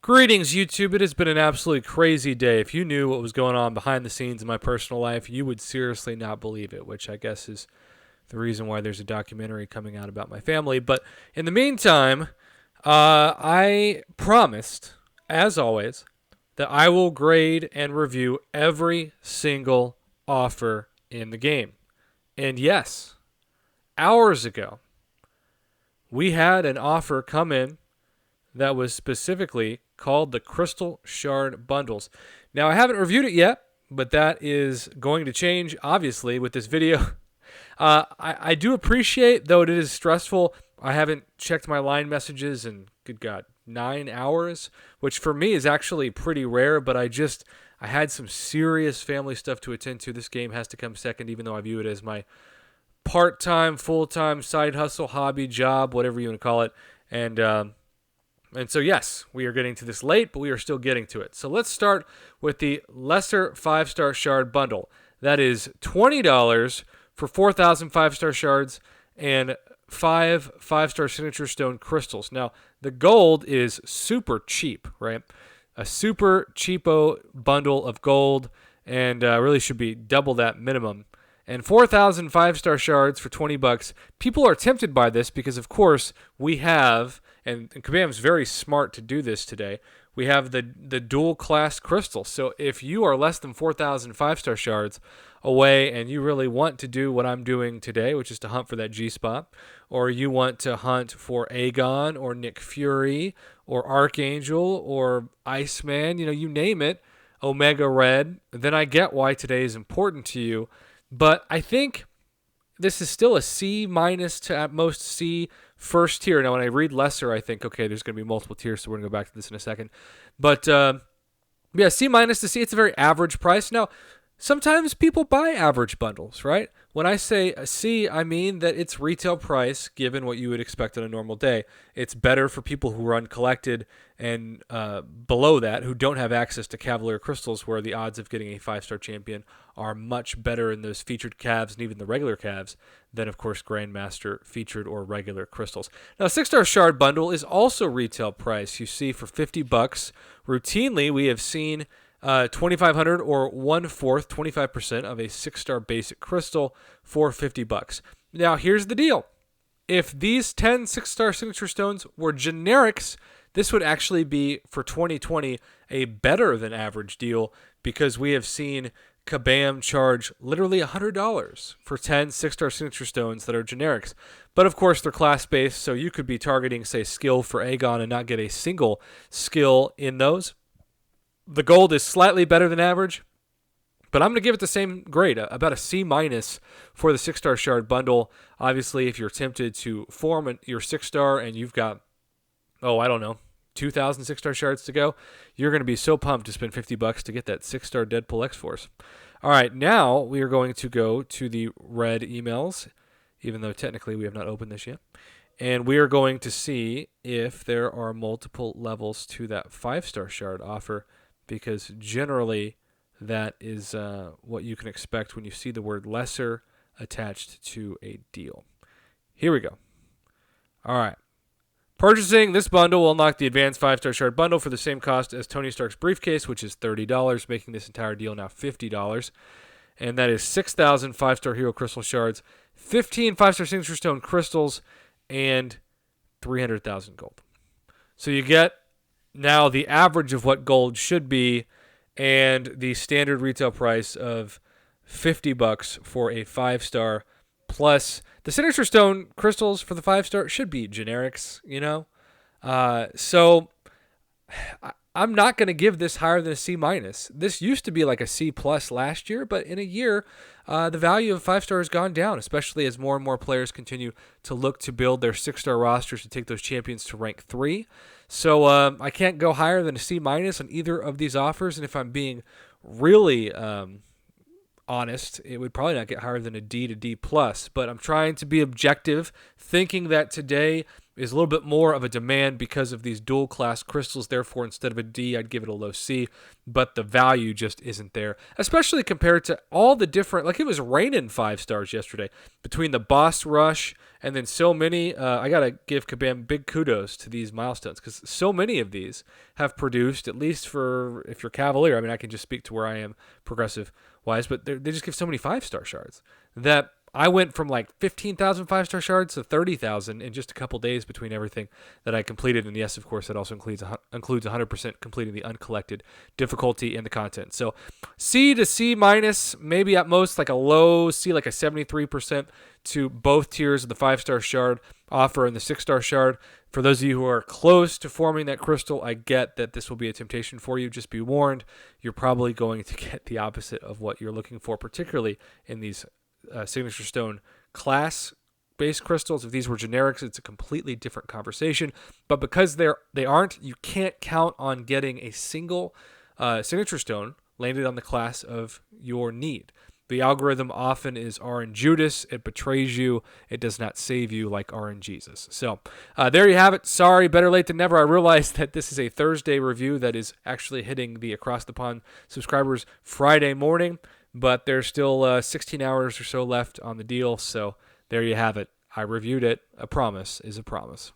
Greetings, YouTube. It has been an absolutely crazy day. If you knew what was going on behind the scenes in my personal life, you would seriously not believe it, which I guess is the reason why there's a documentary coming out about my family. But in the meantime, I promised, as always, that I will grade and review every single offer in the game. And yes, hours ago, we had an offer come in that was specifically called the Crystal Shard Bundles. Now, I haven't reviewed it yet, but that is going to change, obviously, with this video. I do appreciate, though it is stressful, I haven't checked my line messages in, good God, 9 hours, which for me is actually pretty rare, but I had some serious family stuff to attend to. This game has to come second, even though I view it as my part-time, full-time, side hustle, hobby, job, whatever you want to call it. And so, yes, we are getting to this late, but we are still getting to it. So let's start with the Lesser 5-Star Shard Bundle. That is $20 for 4,000 5-star shards and 5 5-star Signature Stone crystals. Now, the gold is super cheap, right? A super cheapo bundle of gold, and really should be double that minimum. And 4,000 5-star shards for $20. People are tempted by this because, of course, we have, and Kabam's very smart to do this today, we have the dual class crystals. So if you are less than 4,000 5-star shards away and you really want to do what I'm doing today, which is to hunt for that G-spot, or you want to hunt for Aegon or Nick Fury or Archangel or Iceman, you name it, Omega Red, then I get why today is important to you. But I think this is still a C minus to at most C first tier. Now, when I read lesser, I think, okay, there's going to be multiple tiers, so we're going to go back to this in a second. But, yeah, C minus to C, it's a very average price. Now, sometimes people buy average bundles, right? When I say a C, I mean that it's retail price given what you would expect on a normal day. It's better for people who run collected and below that who don't have access to Cavalier crystals, where the odds of getting a 5-star champion are much better in those featured calves and even the regular calves than, of course, Grandmaster featured or regular crystals. Now, 6-star shard bundle is also retail price. You see, for $50, routinely we have seen 2,500 or 1/4, 25% of a 6-star basic crystal for $50. Now, here's the deal. If these 10 6-star signature stones were generics, this would actually be, for 2020, a better than average deal, because we have seen Kabam charge literally $100 for 10 6-star signature stones that are generics. But of course, they're class-based, so you could be targeting, say, skill for Aegon and not get a single skill in those. The gold is slightly better than average, but I'm going to give it the same grade, about a C minus for the 6-star shard bundle. Obviously, if you're tempted to form your 6-star and you've got, 2,000 6-star shards to go, you're going to be so pumped to spend $50 to get that 6-star Deadpool X-Force. All right, now we are going to go to the red emails, even though technically we have not opened this yet. And we are going to see if there are multiple levels to that 5-star shard offer, because generally that is what you can expect when you see the word lesser attached to a deal. Here we go. All right. Purchasing this bundle will unlock the advanced 5-star shard bundle for the same cost as Tony Stark's briefcase, which is $30, making this entire deal now $50. And that is 6,000 5-star hero crystal shards, 15 5-star signature stone crystals, and 300,000 gold. So you get now the average of what gold should be, and the standard retail price of $50 for a 5-star, plus the signature stone crystals for the 5-star should be generics, So I'm not going to give this higher than a C minus. This used to be like a C plus last year, but in a year, the value of 5-star has gone down, especially as more and more players continue to look to build their 6-star rosters to take those champions to rank 3. So I can't go higher than a C minus on either of these offers, and if I'm being really honest, it would probably not get higher than a D to D plus. But I'm trying to be objective, thinking that today is a little bit more of a demand because of these dual class crystals. Therefore, instead of a D, I'd give it a low C, but the value just isn't there, especially compared to all the different, like it was raining 5 stars yesterday between the Boss Rush and then so many. I got to give Kabam big kudos to these milestones because so many of these have produced, at least for if you're Cavalier, I mean, I can just speak to where I am progressive wise, but they just give so many 5-star shards that I went from like 15,000 5-star shards to 30,000 in just a couple days between everything that I completed. And yes, of course, that also includes 100% completing the uncollected difficulty in the content. So C to C minus, maybe at most like a low C, like a 73% to both tiers of the 5-star shard offer and the 6-star shard. For those of you who are close to forming that crystal, I get that this will be a temptation for you. Just be warned, you're probably going to get the opposite of what you're looking for, particularly in these signature stone class based crystals. If these were generics, it's a completely different conversation, but because they aren't, you can't count on getting a single signature stone landed on the class of your need. The algorithm often is RN Judas. It betrays you. It does not save you like RN Jesus. So there you have it. Sorry, better late than never. I realized that this is a Thursday review that is actually hitting the Across the Pond subscribers Friday morning, but there's still 16 hours or so left on the deal. So there you have it. I reviewed it. A promise is a promise.